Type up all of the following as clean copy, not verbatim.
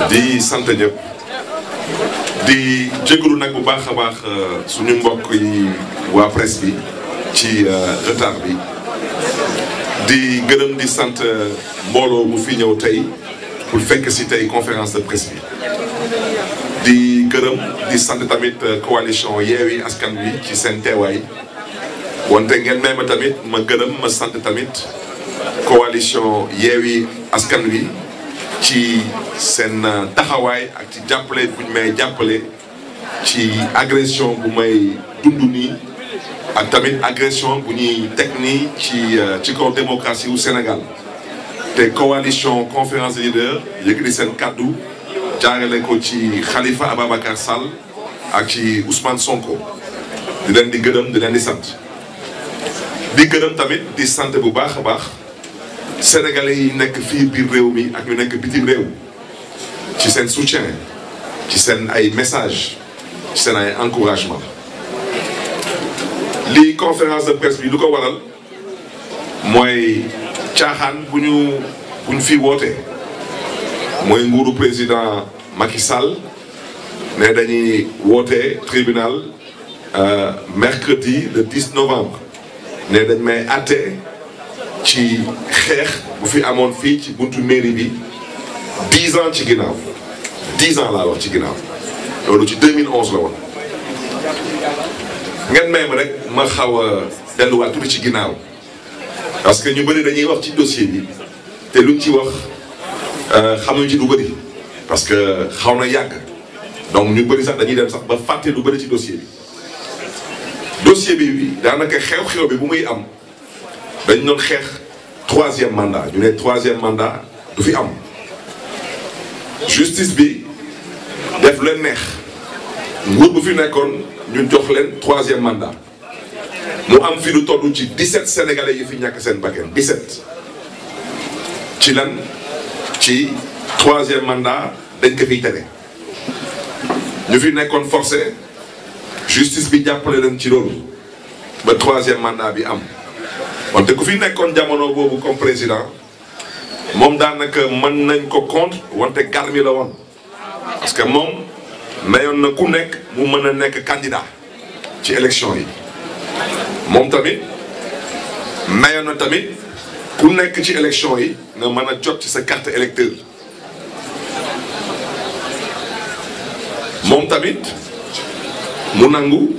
di sant ñëpp di jégalu nag bu baax a baax suñu mbokk yi waa presse bi ci retard bi di gërëm di sant mbooloo bu fi ñëw tey pour fekk si tey conférence de presse bi di gërëm di sant tamit coalition Yewwi Askan Wi ci seen teewaay wante ngeen may ma tamit ma gërëm ma sant tamit coalition Yewwi Askan Wi ci seen taxawaay ak ci jàppale bu ñu may jàppale ci agression bu may dund nii ak tamit agression bu ñuy teg nii ci kaw démocratie wu Sénégal te coalition conférence des leaders yëkkati seen kàddu jaarale ko ci Khalifa Ababacar Sall ak ci Ousmane Sonko di leen di gërëm di leen di sant di gërëm tamit di sant bu baax a baax sénégalais yi nekk fii biir réew mi ak ñu nekk bitim réew ci seen soutien ci seen ay message ci seen ay encouragement lii conférence de presse bi lu ko waral mooy caaxaan bu ñu fi woote mooy nguuru président Macky Sall ne dañuy woote tribunal mercredi le 10 novembre ne dañ may àtte ci xeex bu fi amoon fii ci buntu mairie bi 10 ans ci ginnaaw 10 ans laa wax ci ginnaaw loolu ci 2011 la woon ngeen may ma rek ma xaw a delluwaat tuuti ci ginnaaw parce que ñu bëri dañuy wax ci dossier bi te luñ ci wax xamuñ ci lu bëri parce que xaw na yàgg donc ñu bëri sax dañuy dem sax ba fàtte lu bëri ci dossier bi daanaka xew-xew bi bu muy am dañ doon xeex 3e mandat ñu ne 3e mandat du fi am justice bi def leen neex nguur bu fi nekkoon ñu jox leen 3e mandat mu am fi lu toll ci 17 sénégalais yi fi ñàkk seen bakkan 17 ci lan ci 3e mandat dañ ko fiy tere ñu fi nekkoon forcé justice bi jàppale leen ci loolu ba 3e mandat bi am wante ku fi nekkoon jamono boobu comme président moom daanaka mën nañ ko contre wante garmi la woon parce que moom mayoon na ku nekk mu mën a nekk candidat ci élection yi moom tamit mayoon na tamit ku nekk ci élection yi nga mën a jot ci sa carte électeur moom tamit mu nangu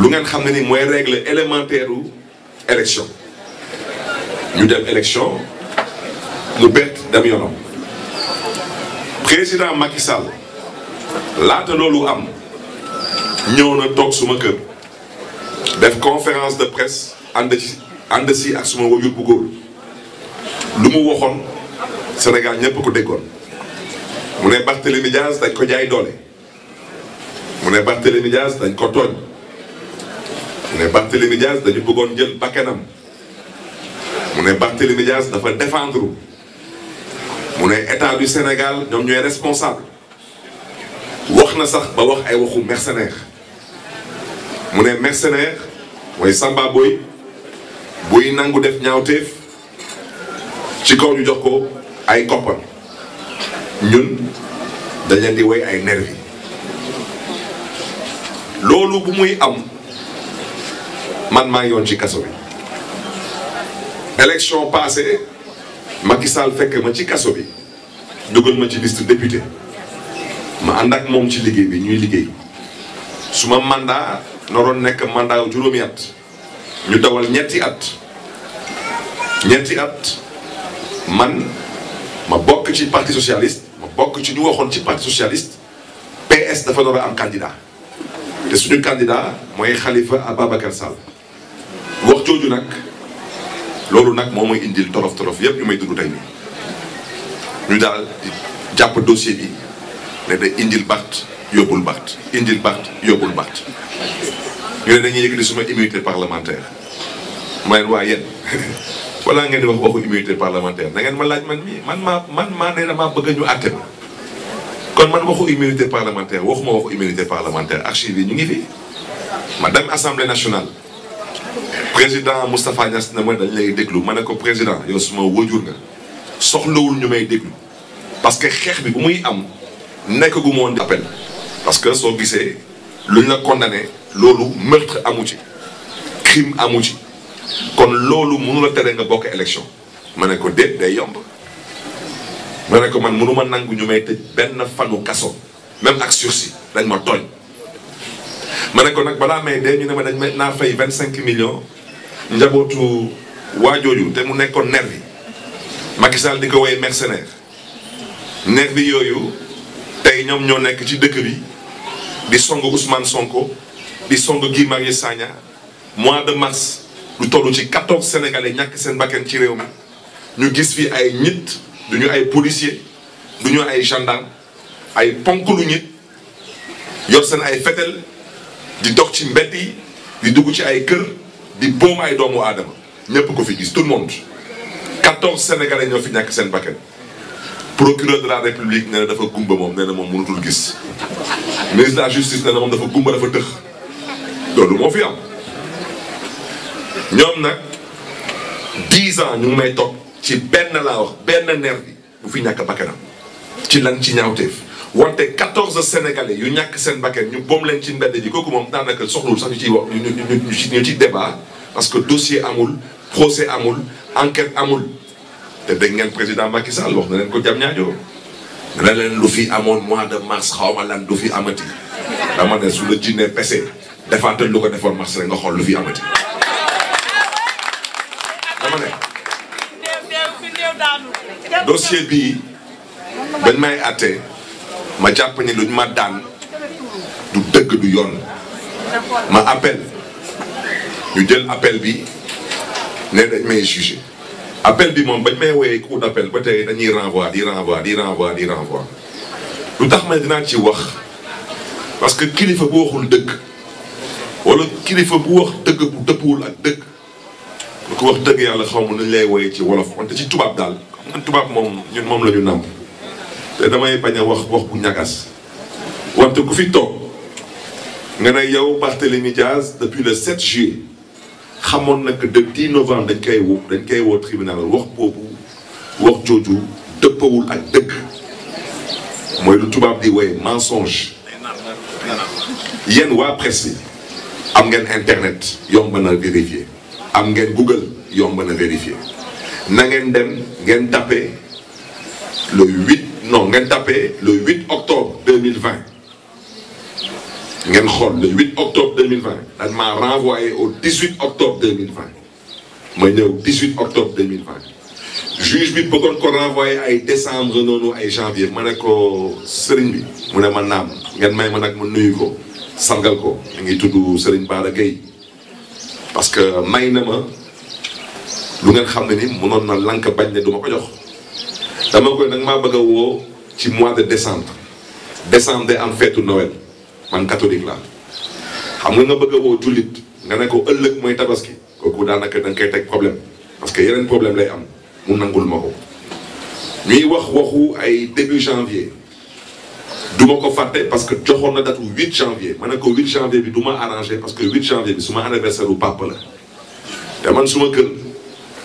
lu ngeen xam ne ni mooy règle élémentaire u élection ñu dem élection mu bett dem yoonam président Macky Sall laata loolu am ñëw na toog suma kër def conférence de presse ànd si ak suma wajur bu góor lu mu waxoon Sénégal ñëpp ko déggoon mu ne Barthélémy Dias dañ ko jaay doole mu ne Barthélémy Dias dañ ko tooñ mu ne Barthélémy Dias dañu bëggoon jël bakkanam mu ne Barthélémy Dias dafa défendre mu ne état du Sénégal ñoom ñooy responsable wax na sax ba wax ay waxu mercenaire mu ne mercenaire mooy Samba Boy buy nangu def ñaawteef ci kaw ñu jox ko ay koppar ñun dañ leen di woy ay nervi loolu bu muy am man maa ngi woon ci kaso bi élection passée Macky Sall fekk ma ci kaso bi dugal ma ci liste député ma ànd ak moom ci liggéey bi ñuy liggéey suma mandat naroon nekk mandat juróomi at ñu dawal ñetti at man ma bokk ci parti socialiste ma bokk ci ñu waxoon ci parti socialiste PS dafa door a am candidat te suñu candidat mooy Khalifa Ababacar Sall wax jooju nag loolu nag moo may indil torof yëpp ñu may dund tey nii ñu daal jàpp dossier bi ne da indil Barth yóbbul Barth indil Barth yóbbul Barth ñu ne dañuy yëkkati suma immunité parlementaire ma leen waa yéen wala ngeen di wax waxu immunité parlementaire da ngeen ma laaj man mii man maa ne damaa bëgg ñu àtte ma kon man waxu immunité parlementaire waxuma waxu immunité parlementaire archive yi ñu ngi fi ma dem assemblée nationale président Moustapha Niass na ma dañ lay déglu ma ne ko président yow suma wajur nga soxlawul ñu may déglu parce que xeex bi bu muy am nekk gu moon appel parce que soo gisee lu ñu la condamné loolu meurtre amu ci crime amu ci kon loolu mënu la tere nga bokk élection ma ne ko déet day yomb ma ne ko man mënu ma nangu ñu may tëj benn fanu kaso même ak sursis dañ ma tooñ ma ne ko nag balaa may dee ñu ne ma dañ may naa fay 25 millions njabootu waajooju te mu nekkoon nervi Macky Sall di ko woy mercenaire nervi yooyu tey ñoom ñoo nekk ci dëkk bi di song Ousmane Sonko di song Guy Marius Sagna mois de mars lu toll ci 14 sénégalais ñàkk seen bakkan ci réew mi ñu gis fi ay nit du ñu ay policier du ñu ay gendarme ay ponk lu nit yor seen ay fetel di dox ci mbedd yi di dugg ci ay kër di boom ay doomu aadama ñépp ko fi gis tout le monde 14 sénégalais ñoo fi ñàkk seen bakkan procureur de la république nee na dafa gumba moom nee na moom mënutul gis ministre de la justice nee na moom dafa gumba dafa tëx loolu moo fi am ñoom nag 10 ans ñu ngi may toog ci benn laa wax benn nervi bu fi ñàkk bakkanam ci lan ci ñaawteef wante 14 sénégalais yu ñàkk seen bakkan ñu boom leen ci mbedd ji kooku moom daanaka soxlul sax ñu ciy wax ñu ci débat parce que dossier amul procès amul enquête amul te dégg ngeen président Macky Sall wax na leen ko jam ñaajo na leen lu fi amoon mois de mars xawma lan du fi amati dama ne su la jinnee pese defaatal lu ko defoon mars rek nga xool lu fi amati dama ne dossier bii bañ may àtte ma jàpp ni luñ ma daan du dëgg du yoon ma appel ñu jël appel bi ne dañ may jugé appel bi moom bañ may woowee cour d'appel ba tey dañuy renvoi di renvoi lu tax ma dinaa ci wax parce que kilifa bu waxul dëgg wala kilifa bu wax dëgg bu dëppwul ak dëgg lu ko wax dëgg yàlla xaw ma nañ lay woowee ci wolof wante ci tubaab daal man tubaab moom ñun moom la ñu nàmp te damay bañ a wax bu ñagas wante ku fi toog nga ne yow Barthélémy Diaz depuis le 7 juillet xamoon na que de 10 novembre dañ koy woo tribunal wax boobu wax jooju dëppawul ak dëgg mooy lu tubaab di woy mensonge yéen waa presse bi am ngeen internet yomb na vérifier am ngeen Google yomb na vérifier na ngeen dem ngeen tapé le 8 octobre 2020 ngeen xool le 8 octobre 2020 dañ maa renvoyé au 18 octobre 2020 ma ñëw 18 octobre 2020 juge bi bëggoon ko renvoyé ay décembre noonu ay janvier ma ne ko sëriñ bi mu ne ma naam ngeen may ma nag ma nuyu ko sargal ko mi ngi tudd Serigne Bara Gueye parce que may na ma lu ngeen xam ne ni mënoon na lank bañ ne du ma ko jox dama koy nag maa bëgg a woo ci mois de décembre day am feetu Noël man catholique laa xam nga bëgg a woo jullit nga ne ko ëllëg mooy tabaski kooku daanaka da nga koy teg problème parce que yeneen problème lay am mu nangul ma ko ñuy wax waxu ay début janvier du ma ko fàtte parce que joxoon na date 8 janvier ma ne ko 8 janvier bi du ma arrangé parce que 8 janvier bi suma anniversaire bu papa la te man suma kër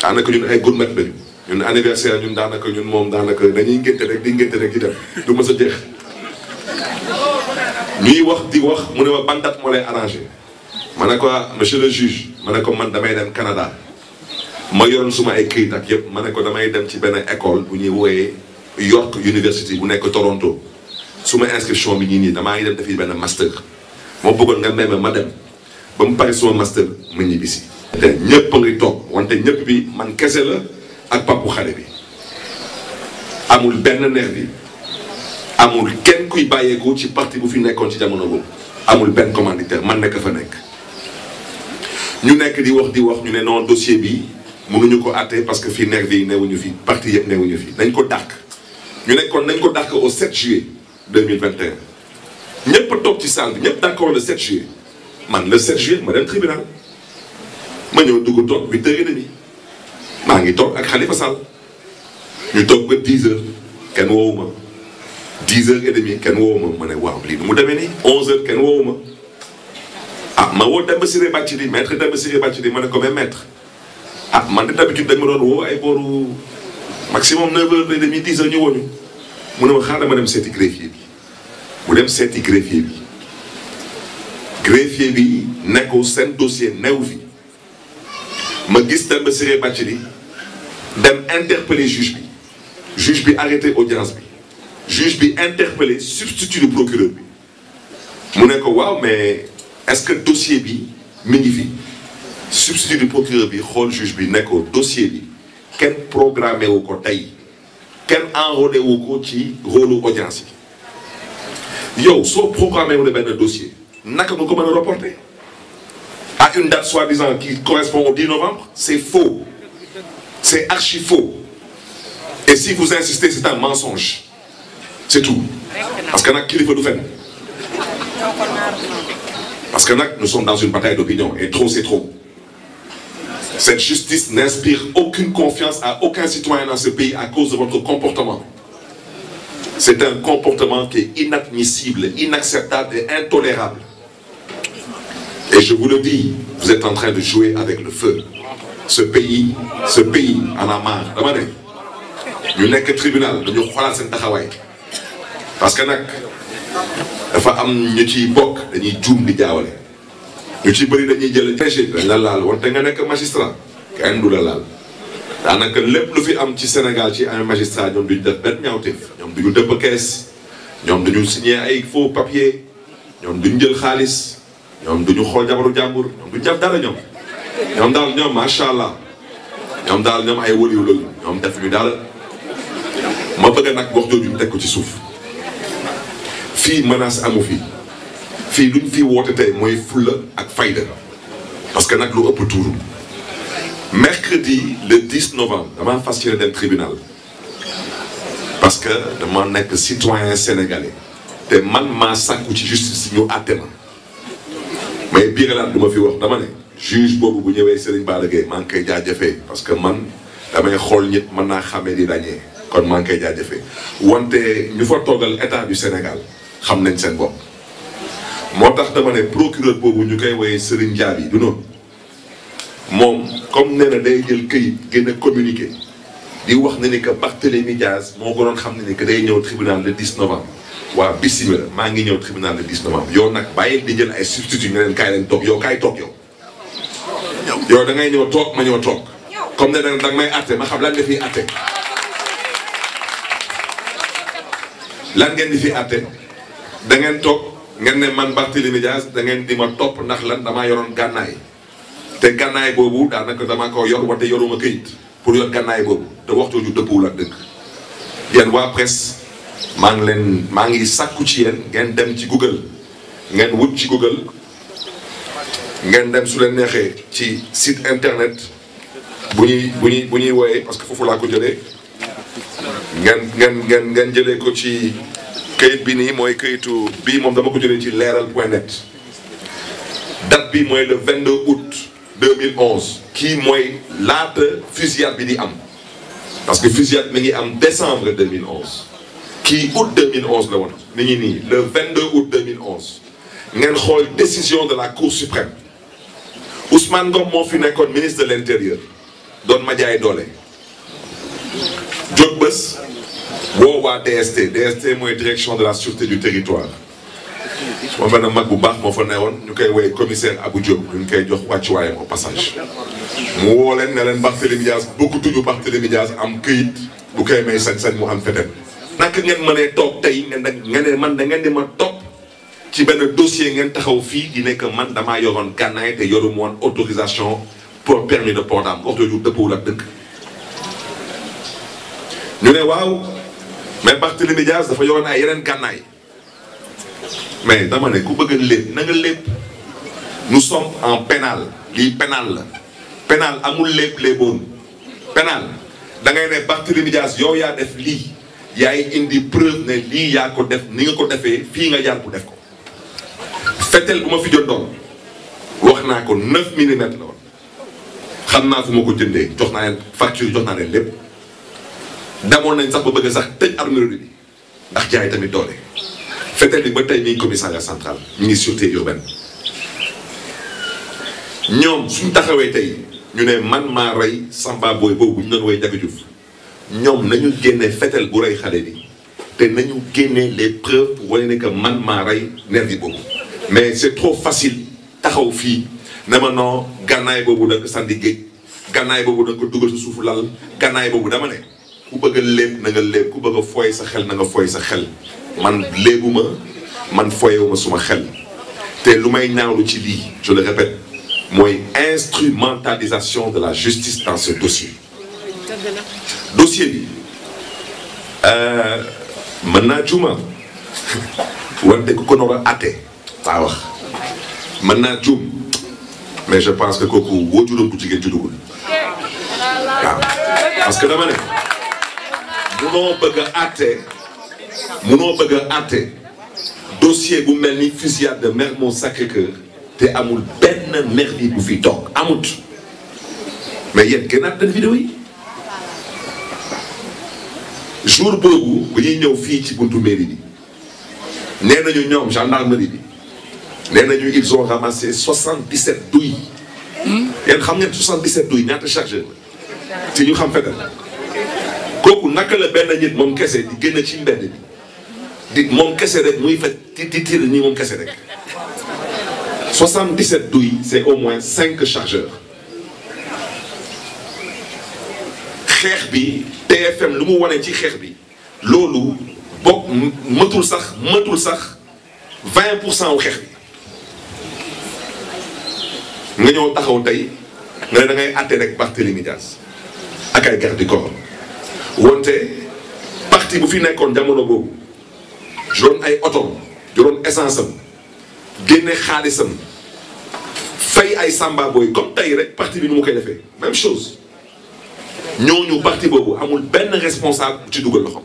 daanaka ñun ay gourmet lañu ñun anniversaire ñun daanaka ñun moom daanaka dañuy ngénte rek di dem du ma sa jeex ñuy wax di wax mu ne ma ban date moo lay arrangé ma ne ko monsieur le juge ma ne ko man damay dem Canada ma yoroon suma ay këyit ak yëpp ma ne ko damay dem ci benn école bu ñuy wooyee York University bu nekk Toronto suma inscription bi nii damaa ngi dem defi benn master moo bëggoon nga may ma dem ba mu pare suma master ma ñibbisi te ñëpp a ngi toog wante ñëpp bi man kese la ak papu xale bi amul benn nervi bi amul kenn kuy bàyyeekoo ci parti bu fi nekkoon ci jamono boobu amul benn commanditaire man nekk fa nekk ñu nekk di wax ñu ne non dossier bi mënuñu ko àtte parce que fii nervi yi newuñu fi parti yëpp newuñu fi nañ ko dàq ñu nekkoon nañ ko dàq au 7 juillet 2021 ñëpp a toog ci salle bi ñëpp d'accord le 7 juillet man le 7 juillet ma dem tribunal ma ñëw dugg toog 8h30 maa ngi toog ak Khalifa Sall ñu toog ba 10h kenn woowu ma 10h30 kenn woowu ma ne waaw lii nu mu demee nii 11h kenn woowu ma ah ma woo Demba Ciré Bathily maître Demba Ciré Bathily ma ne ko mais maître man de d'habitude dañ ma doon woo ay booru maximum 9h30 10h ñu woo ñu mu ne ma xaaral ma dem seeti greffier bi mu dem seeti greffier bi greffier bi nekkul seen dossier new fi ma gis Demba Ciré Bathily dem interpeller juge bi arrêté audience bi juge bi interpellé substitut du procureur bi mu ne ko waaw mais est-ce que dossier bi mi ngi fi substitut du procureur bi xool juge bi ne ko dossier bi kenn programmé wu ko tey kenn enrôlé wu ko ci rôle audience yi yow soo programmé wu ne benn dossier naka nga ko mën a reporter à une date soi-disant qui correspond au 10 novembre c'est faux c'est archi faux et si vous insistez c'est un mensonge c'est tout parce que nag kilifa du fen parce que nag nous sommes dans une bataille d'opinion et trop c'est trop cette justice n'inspire aucune confiance à aucun citoyen dans ce pays à cause de votre comportement c'est un comportement qui est inadmissible inacceptable et intolérable et je vous le dis vous êtes en train de jouer avec le feu ce pays en a marre dama ne ñu nekk tribunal dañu xoolaat seen taxawaay parce que nag dafa am ñu ciy bokk dañuy juum di jaawale ñu ci bëri dañuy jël péché dañ la laal wante nga nekk magistrat kenn du la laal daanaka lépp lu fi am ci Sénégal ci ay magistrat ñoom duñu def benn ñaawteef ñoom duñu dëpp kees ñoom duñu signé ay faux papier ñoom duñu jël xaalis ñoom duñu xool jabaru jàmbur ñoom duñu def dara ñoom daal ñoom macha allah ñoom daal ñoom ay wëliw lañu ñoom def ñu daal ma bëgg nag wax jooju ñu teg ko ci suuf fii menace amu fii luñ fi woote tey mooy fulla ak fayda parce que nag lu ëpp tuuru mercredi le 10 novembre damaa fas yéene dem tribunal parce que dama nekk citoyen sénégalais te man maa sàkku ci justice ñu àtte ma mais biiralaat du ma fi wax dama ne juge boobu bu ñëwee Serigne Bara Gueye maa ngi koy jaajëfee parce que man damay xool nit mën naa xamee di dañee kon maa ngi koy jaajëfee wante ñu fa toogal état du Sénégal xam nañ seen bopp moo tax dama ne procureur boobu ñu koy woowee Serigne Diaby du noonu moom comme nee na day jël këyit gën a communiqué di wax ne ni que Barthélémy Dias moo ko doon xam ne ni que day ñëw tribunal le 10 novembre waa bisimilah maa ngi ñëw tribunal le 10 novembre yow nag bàyyi di jël ay substitut nga leen kaay leen toog yow kaay toog yow da ngay ñëw toog ma ñëw toog comme ne da nga may atte ma xam lan nga fiy atte lan ngeen di fi atte da ngeen toog ngeen ne man Barthélémy Dias da ngeen di ma topp ndax lan damaa yoroon gànnaay te gànnaay boobu daanaka damaa ko yor wante yoruma këyit pour yor gànnaay boobu te waxtu ju dëppwul ak dëgg yéen waa presse maa ngi sàkku ci yéen ngeen dem ci Google ngeen wut ci Google ngeen dem su leen neexee ci site internet bu ñuy wooyee parce que foofu laa ko jëlee ngeen jëlee ko ci këyit bi nii mooy këyitu bii moom dama ko jëlee ci leeral.net date bi mooy le 22 août 2011 kii mooy laata fusillade bi di am parce que fusillade mi ngi am décembre 2011 kii août 2011 la woon mi ngi nii le 22 août 2011 ngeen xool décision de la Cour suprême Ousmane Ngom moo fi nekkoon ministre de l'intérieur doon ma jaay doole jóg bés woo waa DST mooy direction de la sûreté du territoire su ma benn mag bu baax moo fa newoon ñu koy woowee commissaire Abou Diop ñu koy jox wàccuwaayam au passage mu woo leen ne leen Barthélémy Dias bëggatuñu Barthélémy Dias am këyit bu koy may sañ-sañ mu am feneen naka ngeen mënee toog tey ngeen ne man da ngeen di ma topp ci benn dossier ngeen taxaw fii di nekk man damaa yoroon gànnaay te yoru mu woon autorisation pour permis de port d'arme wax jooju dëppwul ak dëgg ñu ne waaw mais Barthélémy Dias dafa yoroon ay yeneen gànnaay mais dama ne ku bëgg a lépp na nga lépp nous sommes en pénal lii pénal la pénal amul lépp léeboon pénal da ngay ne Barthélémy Dias yow yaa def lii yaay indi preuve ne lii yaa ko def ni nga ko defee fii nga jaar bu def ko fetel bu ma fi jot doon wax naa ko 9 millimètres la woon xam naa fu ma ko jëndee jox naa leen facture jox naa leen lépp damoon nañ sax ba bëgg sax tëj armurerie bi ndax jaay tamit doole fetel bi ba tey mi ngi commissariat central mi ngi sûreté urbaine ñoom suñ taxawee tey ñu ne man maa rey Samba Boy boobu ñu doon woy Ndiaga Diouf ñoom nañu génne fetel bu rey xale bi te nañu génne les preuves pour wane ne que man maa rey nervi boobu mais c'est trop facile taxaw fii ne ma non gànnaay boobu da nga ko sànni géej gànnaay boobu da nga ko dugal sa suufu lal gànnaay boobu dama ne ku bëgg a léeb na nga léeb ku bëgg a fooy sa xel na nga fooy sa xel man léebuma man fooyewuma suma xel te lu may ñaawlu ci lii je le répète mooy instrumentalisation de la justice dans ce dossier bi mën naa juuma wante ku ko nar a àtte laa wax mën naa juum mais je pense que kooku waajuram bu jigéen juddugul waaw parce que dama ne munoo bëgg a àtte dossier bu mel ni fusillade de Mermoz Sacré-Cœur te amul benn nervi bu fi toog amut mais yéen gënaat dañ vidéo yi jour boobu bu ñuy ñëw fii ci buntu mairie bi nee nañu ñoom gendarmerie bi nee nañu ils ont ramassé 77 douilles yéen xam ngeen 77 douilles ñaata chargeur ci ñu xam fetal kooku naka la benn nit moom kese di génn ci mbedd bi di moom kese rek muy fet di tir nii moom kese rek 77 douilles c'est au moins 5 chargeurs xeex bi TFM lu mu wane ci xeex bi loolu bokk matul sax 20% wu xeex bi nga ñëw taxaw tey nga ne da ngay àtte rek Barthélémy Dias ak ay garde du corps wante parti bu fi nekkoon jamono boobu joroon ay oto joroon essence am génne xaalisam fay ay samba boy comme tey rek parti bi nu mu koy defee même chose ñooñu parti boobu amul benn responsable bu ci dugal loxo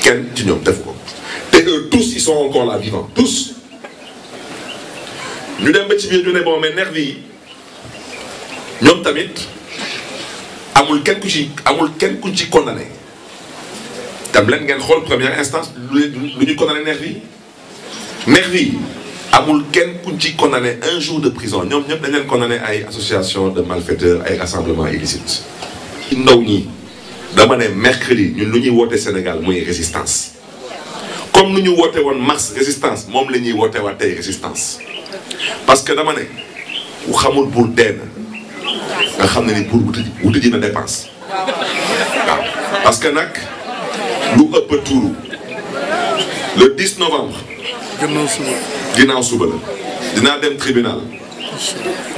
kenn ci ñoom def ko te eux tous ils sont encore là vivants tous ñu dem ba ci biir ñu ne bon mais nervi yi ñoom tamit amul kenn ku ci condamné tam leen ngeen xool première instance lu ñu condamné nervi yi amul kenn ku ci condamné 1 jour de prison ñoom ñëpp dañ leen condamné ay association de malfaiteurs ay rassemblement illicite ndaw ñi dama ne mercredi ñun lu ñuy woote Sénégal mooy résistance comme nu ñu woote woon mars résistance moom la ñuy woote waat tey résistance parce que dama ne ku xamul buur dee na nga xam ne ni buur wuti ji na dépense waaw parce que nag lu ëpp tuuru le 10 novembre ginnaaw suba la dinaa dem tribunal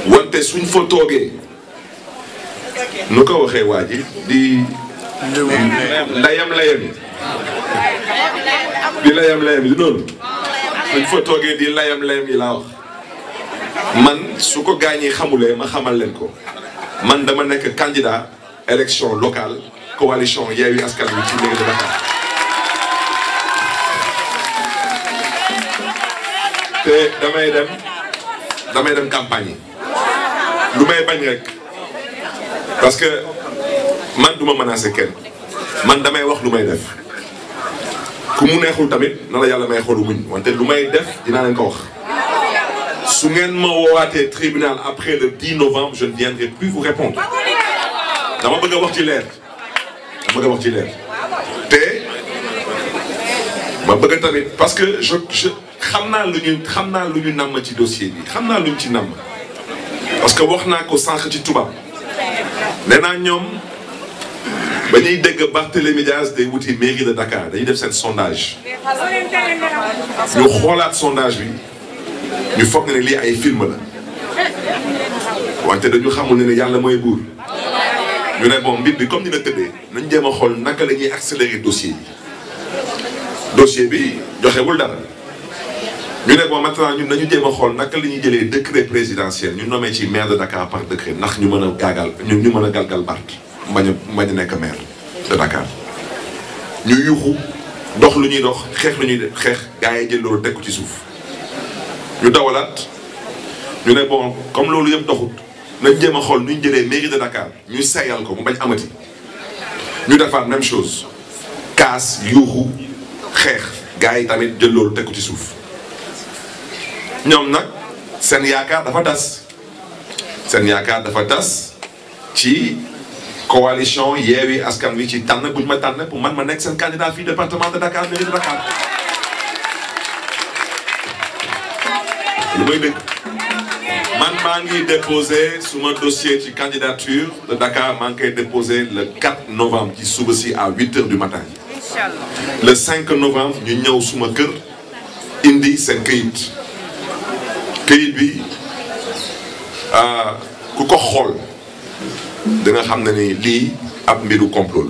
wante suñ fa toogee nu ko waxee waa ji di layam yi noonu suñ fa toogee di layam yi laa wax man su ko gaañee xamulee ma xamal leen ko man dama nekk candidat élection locale coalition Yewwi Askan Wi ci mairie de Dakar te damay dem campagne yi lu may bañ rek parce que man duma menacer kenn man damay wax lu may def ku mu neexul tamit na la yàlla may xolu muñ wante lu may def dinaa leen ko wax su ngeen ma woowaatee tribunal après le 10 novembre je ne viendrai plus vous répondre dama bëgg a wax ci leer te ma bëgg tamit parce que je xam naa lu ñu namm ci dossier bi xam naa lu ñu ci namm parce que wax naa ko sànq ci tubaab nee naa ñoom ba ñuy dégg Barthélémy Dias day wuti mairie de Dakar dañuy def seen sondage ñu xoolaat sondage bi ñu foog ne lii ay film la wante dañu xamul ne yàlla mooy buur ñu ne bon mbir bi comme ni la tëddee nañ jéem a xool naka la ñuy accélérer dossier bi joxewul dara ñu ne bon maintenant ñun nañu jéem a xool naka la ñuy jëlee décret présidentiel ñu nommé ci maire de Dakar par décret ndax ñu mën a gaagal ñu mën a galgal Barth bañ a nekk maire de Dakar ñu yuuxu dox lu ñuy dox xeex lu ñuy xeex gars yi jël loolu teg ko ci suuf ñu dawalaat ñu ne bon comme loolu yëpp doxut nañ jéem a xool nu ñu jëlee mairie de Dakar ñu sayal ko mu bañ amati ñu defaat même chose kaas yuuxu xeex gars yi tamit jël loolu teg ko ci suuf ñoom nag seen yaakaar dafa tas ci coalition Yewwi Askan Wi ci tànn bu ñu ma tànn pour man ma nekk seen candidat fii département de Dakar mairie de Dakar lu may dëgg man maa ngi déposé suma dossier ci candidature de Dakar maa ngi koy déposé le 4 novembre ci suba si à 8h du matin le 5 novembre ñu ñëw suma kër indi seen këyit bi ku ko xool da nga xam ne ni lii ab mbiru complot la